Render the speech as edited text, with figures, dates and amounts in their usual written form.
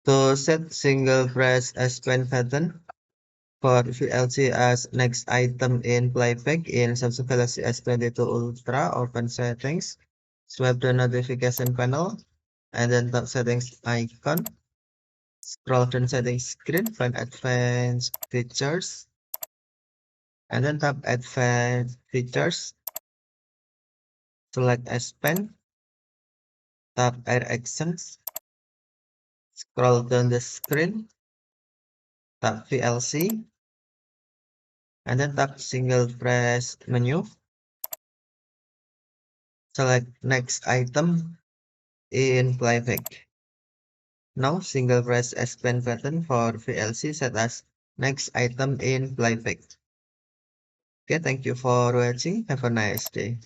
To set single press S Pen button for VLC as next item in playback in Samsung Galaxy S22 Ultra, open settings, swipe the notification panel, and then tap settings icon. Scroll down settings screen, find advanced features, and then tap advanced features. Select S Pen, tap Air Actions, scroll down the screen, tap VLC, and then tap single press menu. Select next item in playback. Now single press S Pen button for VLC set as next item in playback. Okay, thank you for watching. Have a nice day.